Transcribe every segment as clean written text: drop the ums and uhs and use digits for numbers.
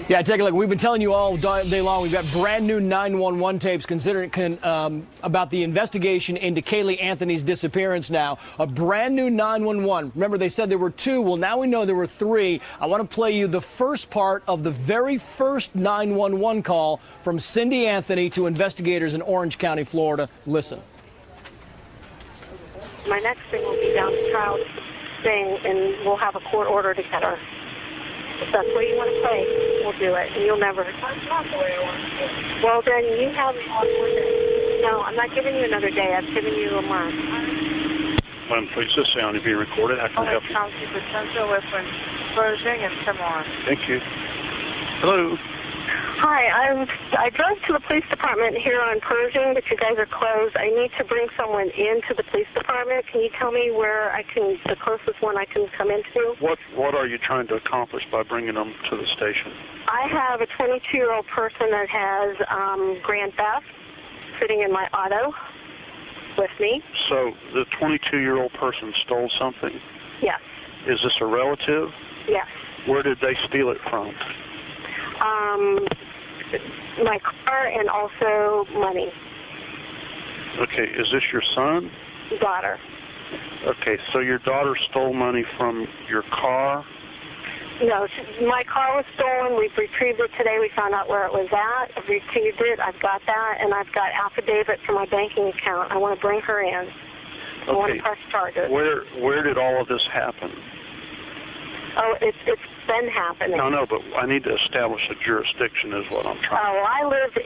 Yeah, take a look. We've been telling you all day long, we've got brand new 911 tapes about the investigation into Caylee Anthony's disappearance now. A brand new 911. Remember, they said there were two. Well, now we know there were three. I want to play you the first part of the very first 911 call from Caylee Anthony to investigators in Orange County, Florida. Listen. My next thing will be down the trial thing, and we'll have a court order to get her. If that's what you want to play, we'll do it, and you'll never. That's not the way I want to do it. Well, then you have one more day. No, I'm not giving you another day. I've given you a month. Please, this sound is being recorded. How can I help you? County potential weapon closing and come on. Thank you. Hello. Hi, I drove to the police department here on Pershing, but you guys are closed. I need to bring someone into the police department. Can you tell me where the closest one I can come into? What are you trying to accomplish by bringing them to the station? I have a 22-year-old person that has grand theft sitting in my auto with me. So the 22-year-old person stole something? Yes. Is this a relative? Yes. Where did they steal it from? My car and also money. Okay, is this your son? Daughter. Okay, so your daughter stole money from your car? No, my car was stolen. We've retrieved it today. We found out where it was at. I've retrieved it. I've got that, and I've got affidavit for my banking account. I want to bring her in. I want to press charges. Where did all of this happen? Oh, it's been happening. No, but I need to establish a jurisdiction is what I'm trying. Oh, I live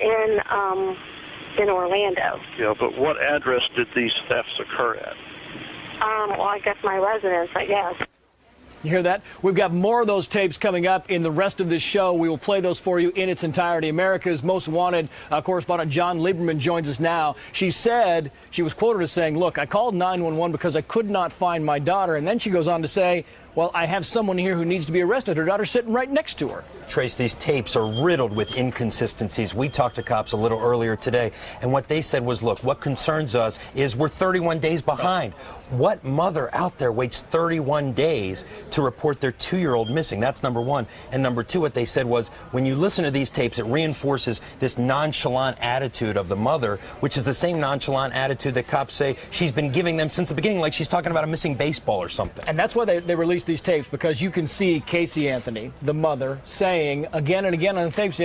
in Orlando. Yeah, but what address did these thefts occur at? Well, I guess my residence, I guess. You hear that? We've got more of those tapes coming up in the rest of this show. We will play those for you in its entirety. America's Most Wanted correspondent John Lieberman joins us now. She said, she was quoted as saying, look, I called 911 because I could not find my daughter. And then she goes on to say, well, I have someone here who needs to be arrested. Her daughter's sitting right next to her. Trace, these tapes are riddled with inconsistencies. We talked to cops a little earlier today, and what they said was, look, what concerns us is we're 31 days behind. What mother out there waits 31 days to report their 2-year-old missing? That's number one. And number two, what they said was, when you listen to these tapes, it reinforces this nonchalant attitude of the mother, which is the same nonchalant attitude that cops say she's been giving them since the beginning, like she's talking about a missing baseball or something. And that's why they released these tapes, because you can see Caylee Anthony, the mother, saying again and again on the tapes,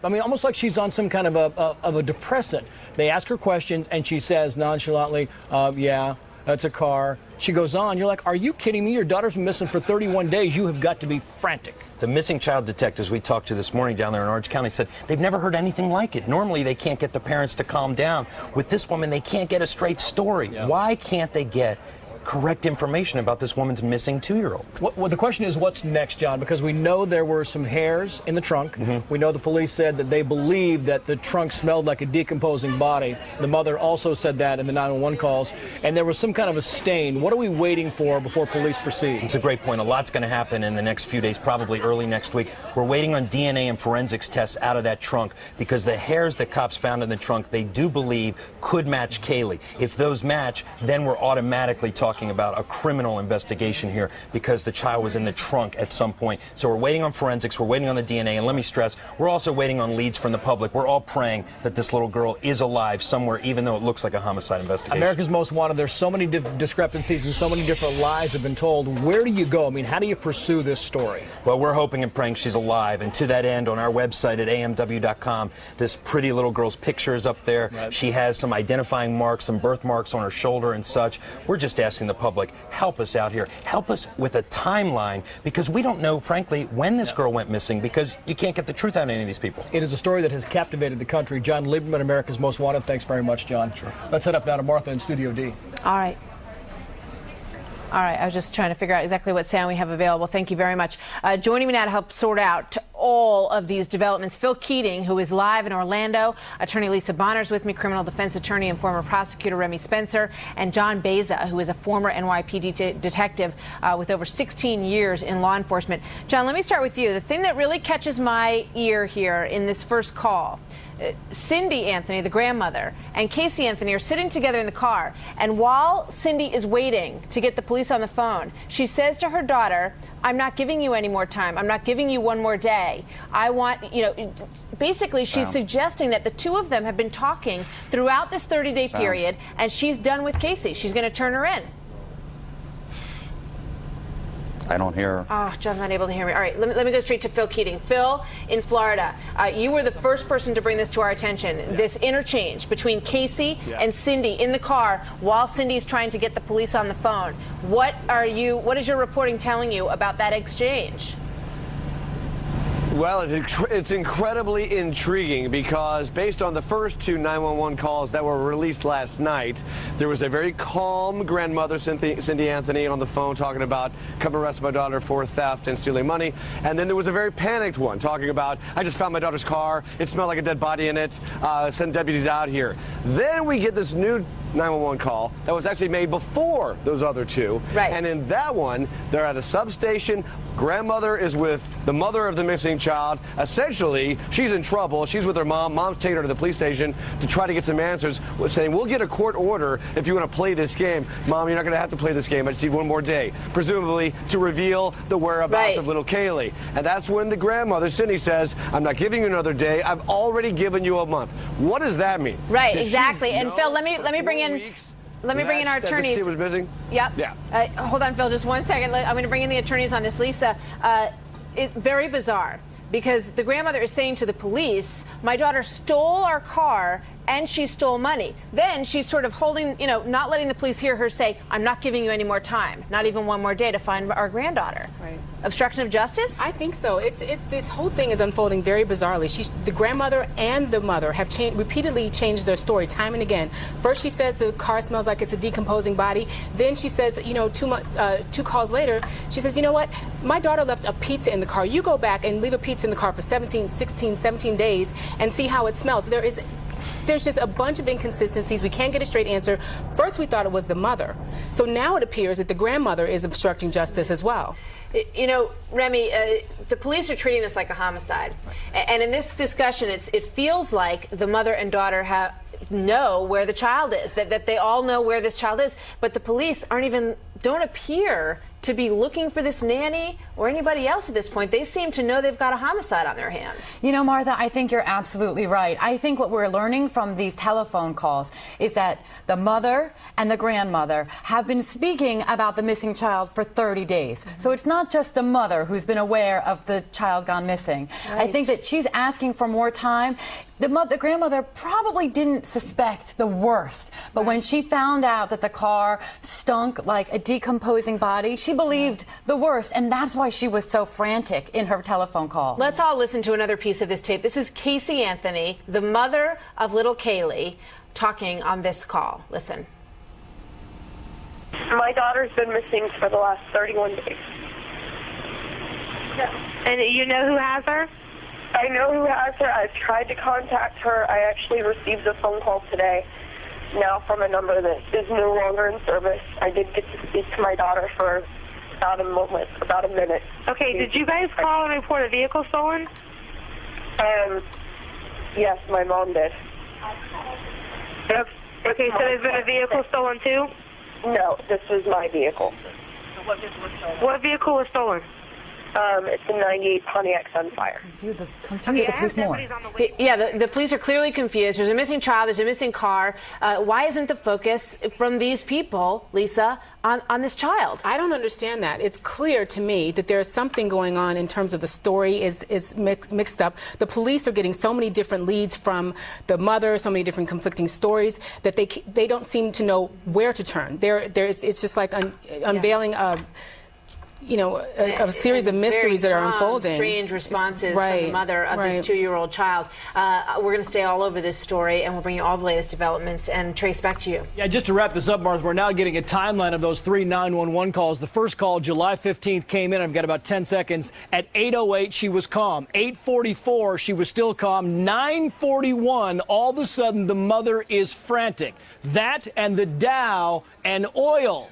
almost like she's on some kind of a depressant. They ask her questions, and she says nonchalantly, yeah, that's a car. She goes on. You're like, are you kidding me? Your daughter's been missing for 31 days. You have got to be frantic. The missing child detectives we talked to this morning down there in Orange County said they've never heard anything like it. Normally, they can't get the parents to calm down. With this woman, they can't get a straight story. Yeah. Why can't they get correct information about this woman's missing 2-year-old? Well, the question is, what's next, John? Because we know there were some hairs in the trunk. Mm-hmm. We know the police said that they believed that the trunk smelled like a decomposing body. The mother also said that in the 911 calls. And there was some kind of a stain. What are we waiting for before police proceed? It's a great point. A lot's going to happen in the next few days, probably early next week. We're waiting on DNA and forensics tests out of that trunk, because the hairs that cops found in the trunk, they do believe could match Caylee. If those match, then we're automatically talking about a criminal investigation here, because the child was in the trunk at some point. So we're waiting on forensics, we're waiting on the DNA, and let me stress, we're also waiting on leads from the public. We're all praying that this little girl is alive somewhere, even though it looks like a homicide investigation. America's Most Wanted, there's so many discrepancies and so many different lies have been told. Where do you go? I mean, how do you pursue this story? Well, we're hoping and praying she's alive, and to that end, on our website at amw.com, this pretty little girl's picture is up there. Right. She has some identifying marks, some birthmarks on her shoulder and such. We're just asking the public, help us out here. Help us with a timeline, because we don't know, frankly, when this girl went missing, because you can't get the truth out of any of these people. It is a story that has captivated the country. John Lieberman, America's Most Wanted. Thanks very much, John. Sure. Let's head up now to Martha in Studio D. All right. I was just trying to figure out exactly what sound we have available. Thank you very much. Joining me now to help sort out all of these developments, Phil Keating, who is live in Orlando. Attorney Lisa Bonner's with me, criminal defense attorney and former prosecutor Remy Spencer, and John Beza, who is a former NYPD detective with over 16 years in law enforcement. John, let me start with you. The thing that really catches my ear here in this first call, Cindy Anthony, the grandmother, and Caylee Anthony are sitting together in the car, and while Cindy is waiting to get the police on the phone, she says to her daughter, I'm not giving you any more time. I'm not giving you one more day. I want, basically she's suggesting that the two of them have been talking throughout this 30-day period, and she's done with Casey. She's going to turn her in. I don't hear her. Oh, John's not able to hear me. All right, let me go straight to Phil Keating. Phil, in Florida, you were the first person to bring this to our attention, this interchange between Casey and Cindy in the car while Cindy's trying to get the police on the phone. What is your reporting telling you about that exchange? Well, it's incredibly intriguing because based on the first two 911 calls that were released last night, there was a very calm grandmother, Caylee Anthony, on the phone talking about come arrest my daughter for theft and stealing money. And then there was a very panicked one talking about, I just found my daughter's car. It smelled like a dead body in it. Send deputies out here. Then we get this new 911 call that was actually made before those other two. Right. And in that one, they're at a substation. Grandmother is with the mother of the missing child. Essentially, she's in trouble. She's with her mom. Mom's taking her to the police station to try to get some answers, saying, we'll get a court order if you want to play this game. Mom, you're not going to have to play this game. I just need one more day, presumably to reveal the whereabouts of little Caylee. And that's when the grandmother, Cindy, says, I'm not giving you another day. I've already given you a month. What does that mean? Right, exactly. And Phil, let me bring in... Let me bring in our attorneys. This kid was missing? Yep. Yeah. Hold on, Phil, just 1 second. I'm going to bring in the attorneys on this. Lisa, very bizarre because the grandmother is saying to the police, my daughter stole our car and she stole money. Then she's sort of holding, not letting the police hear her say, I'm not giving you any more time, not even one more day to find our granddaughter. Right. Obstruction of justice? I think so. This whole thing is unfolding very bizarrely. The grandmother and the mother have repeatedly changed their story time and again. First she says the car smells like it's a decomposing body. Then she says, two calls later, she says, you know what? My daughter left a pizza in the car. You go back and leave a pizza in the car for 17 days and see how it smells. There's just a bunch of inconsistencies. We can't get a straight answer. First, we thought it was the mother. So now it appears that the grandmother is obstructing justice as well. Remy, the police are treating this like a homicide. And in this discussion, it feels like the mother and daughter know where the child is, that they all know where this child is. But the police don't appear to be looking for this nanny or anybody else at this point. They seem to know they've got a homicide on their hands. Martha, I think you're absolutely right. I think what we're learning from these telephone calls is that the mother and the grandmother have been speaking about the missing child for 30 days. So it's not just the mother who's been aware of the child gone missing. Right. I think that she's asking for more time. The grandmother probably didn't suspect the worst, but when she found out that the car stunk like a decomposing body, she believed the worst, and that's why she was so frantic in her telephone call. Let's all listen to another piece of this tape. This is Caylee Anthony, the mother of little Caylee, talking on this call. Listen. My daughter's been missing for the last 31 days. And you know who has her? I know who has her. I've tried to contact her. I actually received a phone call today now from a number that is no longer in service. I did get to speak to my daughter for about a minute. Okay, did you guys call and report a vehicle stolen? Yes, my mom did. Okay, so there's been a vehicle stolen too? No, this was my vehicle. What vehicle was stolen? It's a 98 Pontiac Sunfire. Confuse the police more. Yeah, the police are clearly confused. There's a missing child. There's a missing car. Why isn't the focus from these people, Lisa, on this child? I don't understand that. It's clear to me that there's something going on in terms of the story is mixed up. The police are getting so many different leads from the mother, so many different conflicting stories that they don't seem to know where to turn. It's just like unveiling a series of mysteries that are unfolding. Strange responses from the mother of this 2-year-old child. We're going to stay all over this story, and we'll bring you all the latest developments. And Trace, back to you. Yeah, just to wrap this up, Martha, we're now getting a timeline of those 3 911 calls. The first call, July 15th, came in. I've got about 10 seconds. At 8:08, she was calm. 8:44, she was still calm. 9:41, all of a sudden, the mother is frantic. That and the Dow and oil.